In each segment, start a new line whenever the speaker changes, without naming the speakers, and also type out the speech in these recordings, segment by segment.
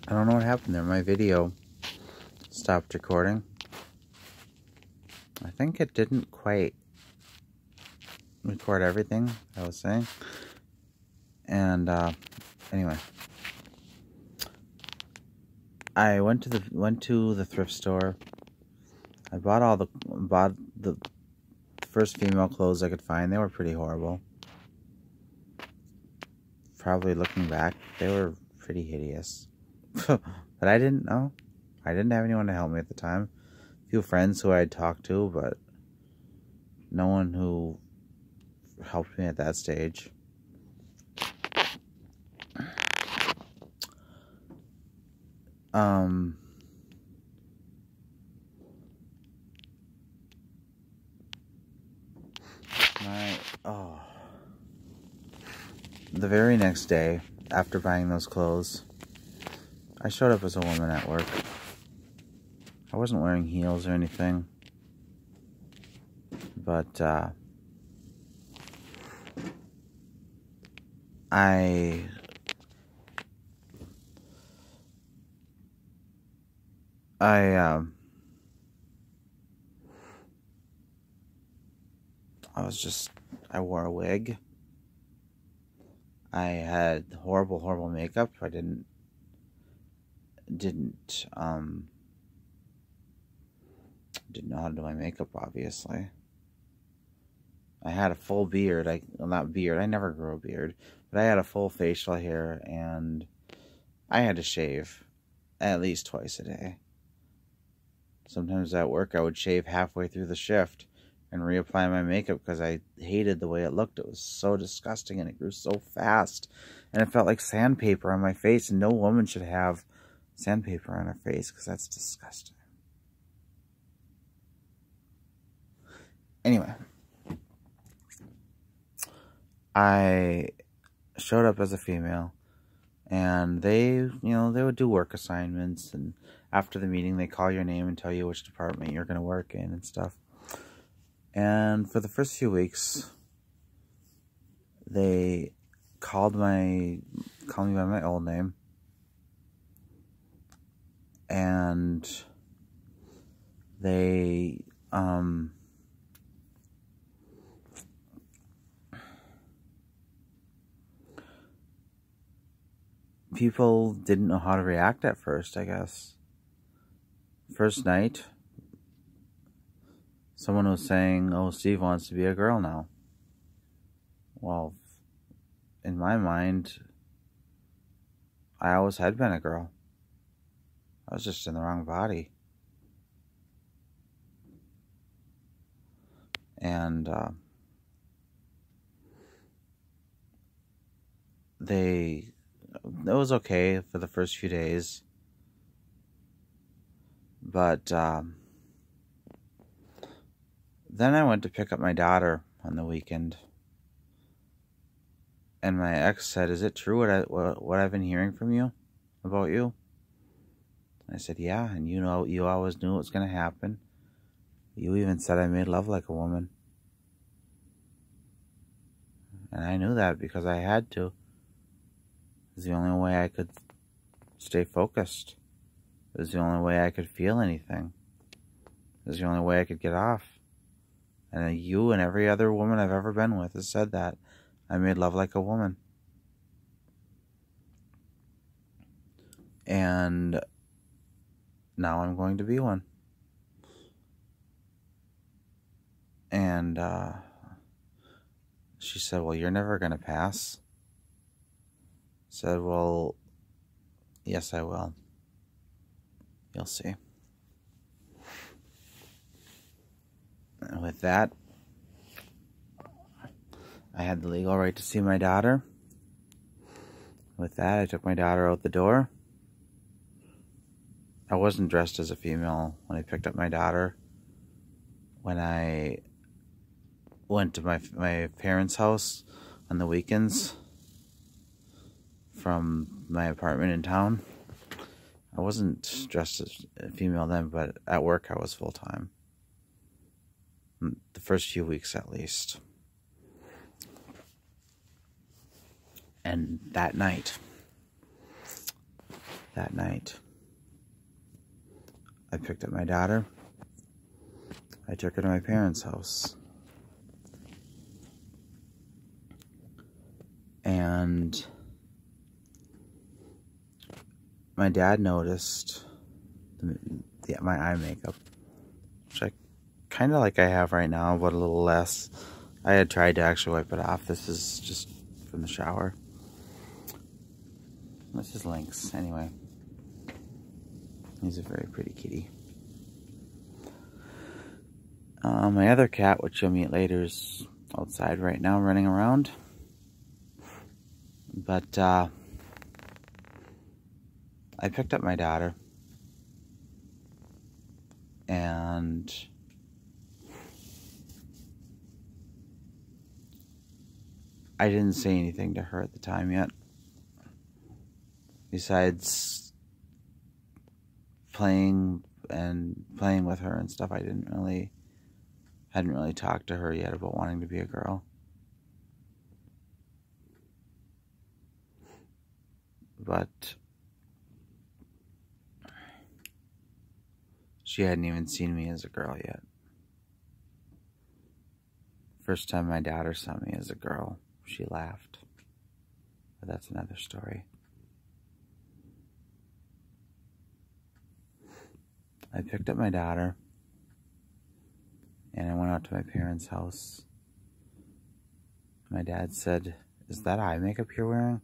I don't know what happened there. My video stopped recording. I think it didn't quite record everything I was saying. And anyway, I went to the thrift store. I bought the first female clothes I could find. They were pretty horrible. Probably looking back, they were pretty hideous. But I didn't know. I didn't have anyone to help me at the time. A few friends who I had talked to, but no one who helped me at that stage. The very next day, after buying those clothes, I showed up as a woman at work. I wasn't wearing heels or anything, but I wore a wig. I had horrible makeup. I didn't know how to do my makeup, obviously. I had a full beard. Not beard. I never grew a beard, but I had a full facial hair, and I had to shave at least twice a day. Sometimes at work, I would shave halfway through the shift and reapply my makeup because I hated the way it looked. It was so disgusting, and it grew so fast, and it felt like sandpaper on my face, and no woman should have sandpaper on her face because that's disgusting. Anyway, I showed up as a female, and they would do work assignments, and after the meeting, they call your name and tell you which department you're going to work in and stuff. And for the first few weeks, they called me by my old name, and they people didn't know how to react at first, I guess. First night, someone was saying, "Oh, Steve wants to be a girl now." Well, in my mind, I always had been a girl. I was just in the wrong body. And it was okay for the first few days. But then I went to pick up my daughter on the weekend. And my ex said, "Is it true what I've been hearing from you about you?" I said, "Yeah, and you always knew it was going to happen. You even said I made love like a woman." And I knew that because I had to. It was the only way I could stay focused. It was the only way I could feel anything. It was the only way I could get off. And you and every other woman I've ever been with has said that. I made love like a woman. And now I'm going to be one. And she said, "Well, you're never going to pass." I said, "Well, yes, I will. You'll see." And with that, I had the legal right to see my daughter. With that, I took my daughter out the door. I wasn't dressed as a female when I picked up my daughter. When I went to my parents' house on the weekends from my apartment in town, I wasn't dressed as a female then, but at work I was full-time. The first few weeks at least. And that night, that night, I picked up my daughter. I took her to my parents' house. And my dad noticed my eye makeup, which I kind of like I have right now, but a little less. I had tried to actually wipe it off. This is just from the shower. This is Lynx, anyway. He's a very pretty kitty. My other cat, which you'll meet later, is outside right now running around. But I picked up my daughter, and I didn't say anything to her at the time yet. Besides playing with her and stuff, I hadn't really talked to her yet about wanting to be a girl. But she hadn't even seen me as a girl yet. First time my daughter saw me as a girl, she laughed. But that's another story. I picked up my daughter, and I went out to my parents' house. My dad said, "Is that eye makeup you're wearing?"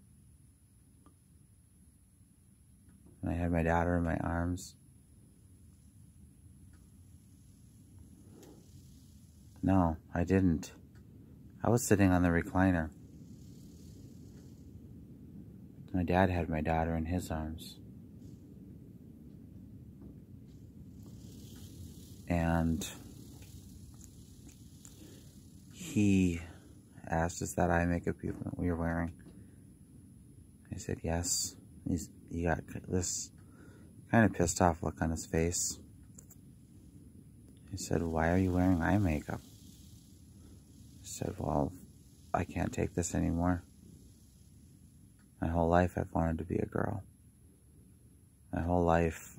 And I had my daughter in my arms. No, I didn't. I was sitting on the recliner. My dad had my daughter in his arms. And he asked, "Is that eye makeup you're wearing?" I said, "Yes." He got this kind of pissed off look on his face. He said, "Why are you wearing eye makeup?" I said, "Well, I can't take this anymore. My whole life I've wanted to be a girl. My whole life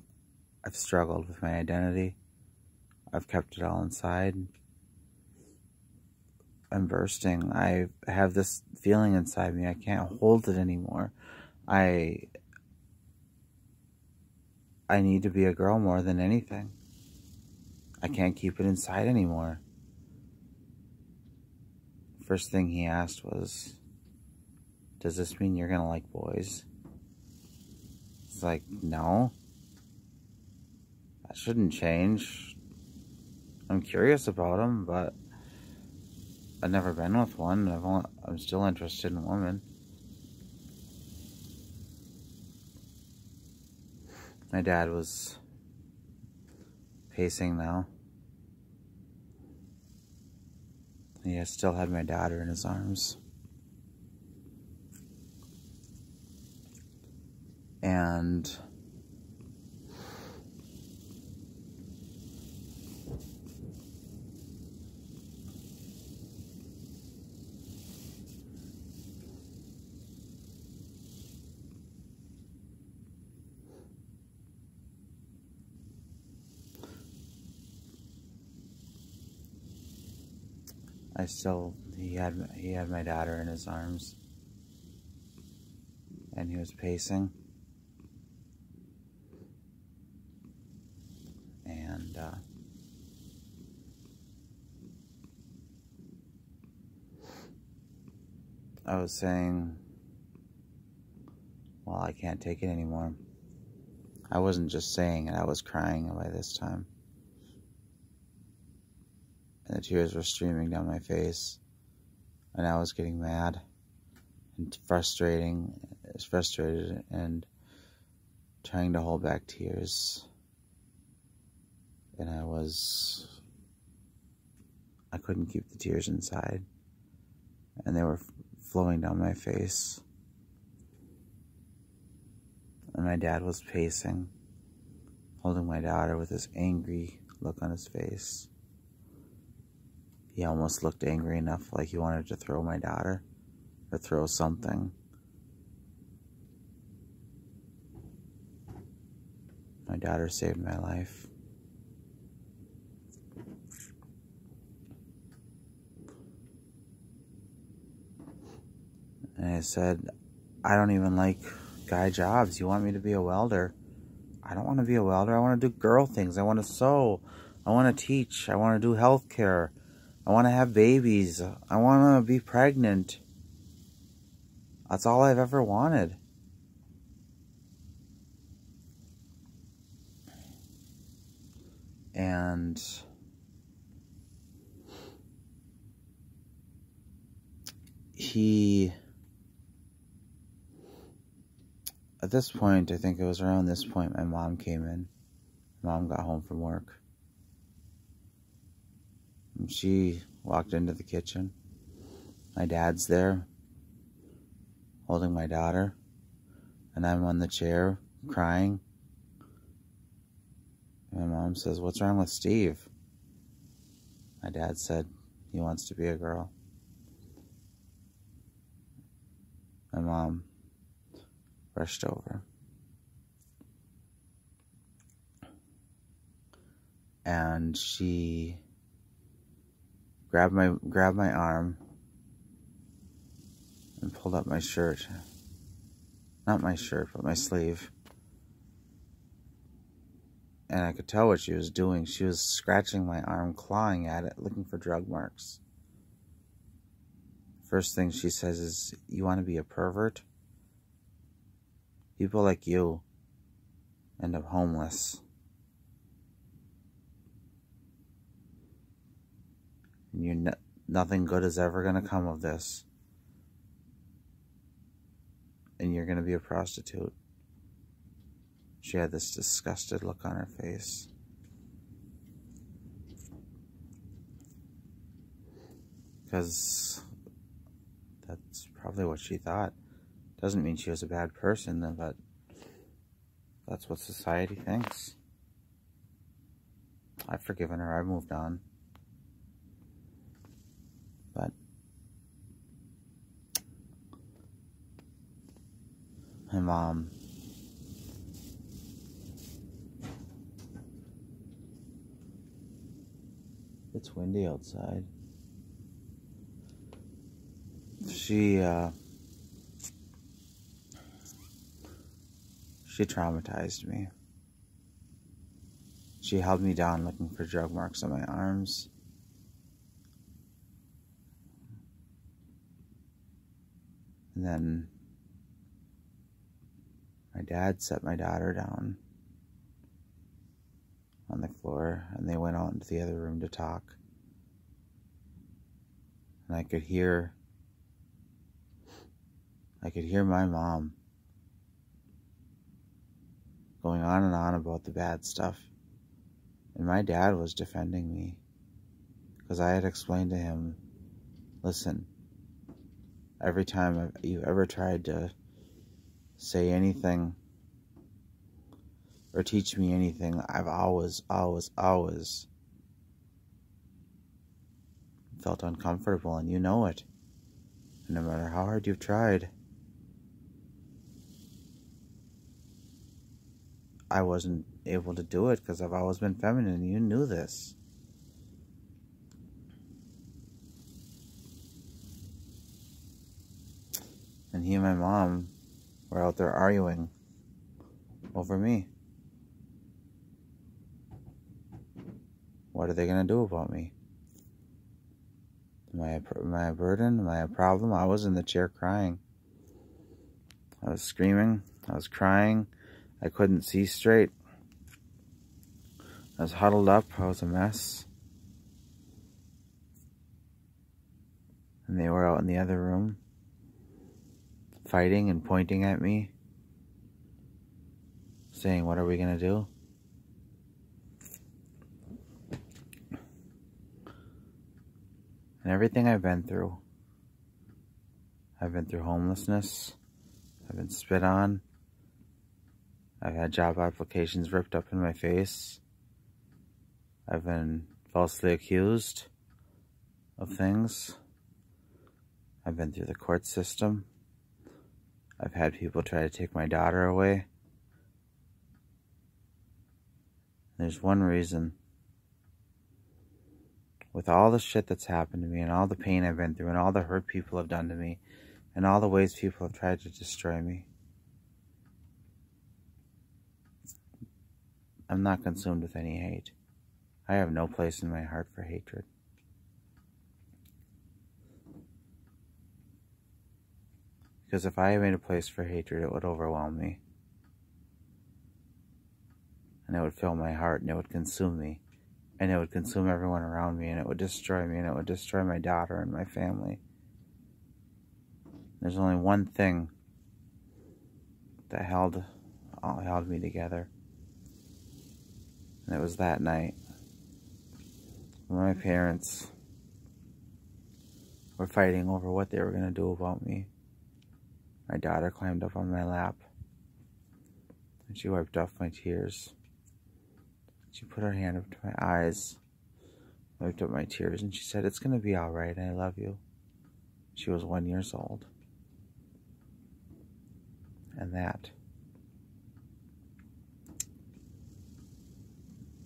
I've struggled with my identity. I've kept it all inside. I'm bursting. I have this feeling inside me. I can't hold it anymore. I need to be a girl more than anything. I can't keep it inside anymore." First thing he asked was, "Does this mean you're gonna like boys?" It's like, no. That shouldn't change. I'm curious about them, but I've never been with one. I'm still interested in women. My dad was pacing now. He still had my daughter in his arms. And he had my daughter in his arms, and he was pacing, and I was saying, "Well, I can't take it anymore." I wasn't just saying it, I was crying by this time. And the tears were streaming down my face. And I was getting mad and frustrated and trying to hold back tears. And I couldn't keep the tears inside. And they were flowing down my face. And my dad was pacing, holding my daughter with this angry look on his face. He almost looked angry enough like he wanted to throw my daughter, or throw something. My daughter saved my life. And I said, I don't even like guy jobs. You want me to be a welder? I don't want to be a welder. I want to do girl things. I want to sew. I want to teach. I want to do healthcare. I want to have babies. I want to be pregnant. That's all I've ever wanted. And at this point, I think it was around this point, my mom came in. Mom got home from work. And she walked into the kitchen. My dad's there, holding my daughter. And I'm on the chair, crying. And my mom says, "What's wrong with Steve?" My dad said, "He wants to be a girl." My mom rushed over. And she grabbed my arm and pulled up my shirt. Not my shirt, but my sleeve. And I could tell what she was doing. She was scratching my arm, clawing at it, looking for drug marks. First thing she says is, "You want to be a pervert? People like you end up homeless. And nothing good is ever going to come of this. And you're going to be a prostitute." She had this disgusted look on her face. Because that's probably what she thought. Doesn't mean she was a bad person, but that's what society thinks. I've forgiven her. I've moved on. But my mom, it's windy outside. She traumatized me. She held me down looking for drug marks on my arms. And then my dad set my daughter down on the floor, and they went out into the other room to talk. And I could hear my mom going on and on about the bad stuff. And my dad was defending me, because I had explained to him, "Listen, every time you ever tried to say anything or teach me anything, I've always felt uncomfortable, and you know it. And no matter how hard you've tried, I wasn't able to do it because I've always been feminine. You knew this." And he and my mom were out there arguing over me. What are they going to do about me? Am I a burden? Am I a problem? I was in the chair crying. I was screaming. I was crying. I couldn't see straight. I was huddled up. I was a mess. And they were out in the other room, fighting and pointing at me, saying, "What are we going to do?" And everything I've been through homelessness. I've been spit on. I've had job applications ripped up in my face. I've been falsely accused of things. I've been through the court system. I've had people try to take my daughter away. There's one reason. With all the shit that's happened to me and all the pain I've been through and all the hurt people have done to me and all the ways people have tried to destroy me, I'm not consumed with any hate. I have no place in my heart for hatred. Because if I made a place for hatred, it would overwhelm me. And it would fill my heart, and it would consume me. And it would consume everyone around me, and it would destroy me, and it would destroy my daughter and my family. There's only one thing that held me together. And it was that night when my parents were fighting over what they were going to do about me. My daughter climbed up on my lap, and she wiped off my tears. She put her hand up to my eyes, wiped up my tears, and she said, "It's going to be all right, I love you." She was 1 year old. And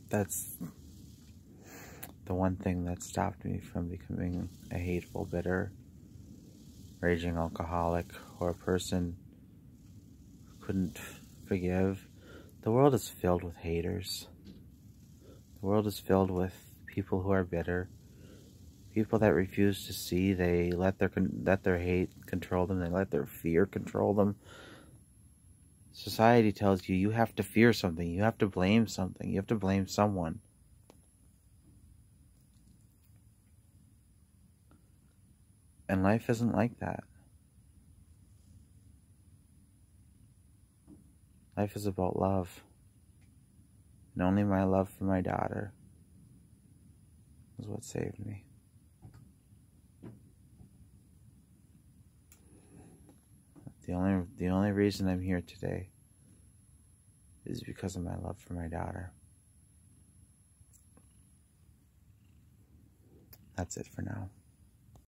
that's the one thing that stopped me from becoming a hateful, bitter, raging alcoholic, or a person who couldn't forgive. The world is filled with haters. The world is filled with people who are bitter, people that refuse to see. They let their hate control them. They let their fear control them. Society tells you have to fear something. You have to blame something. You have to blame someone. And life isn't like that. Life is about love. And only my love for my daughter is what saved me. The only reason I'm here today is because of my love for my daughter. That's it for now.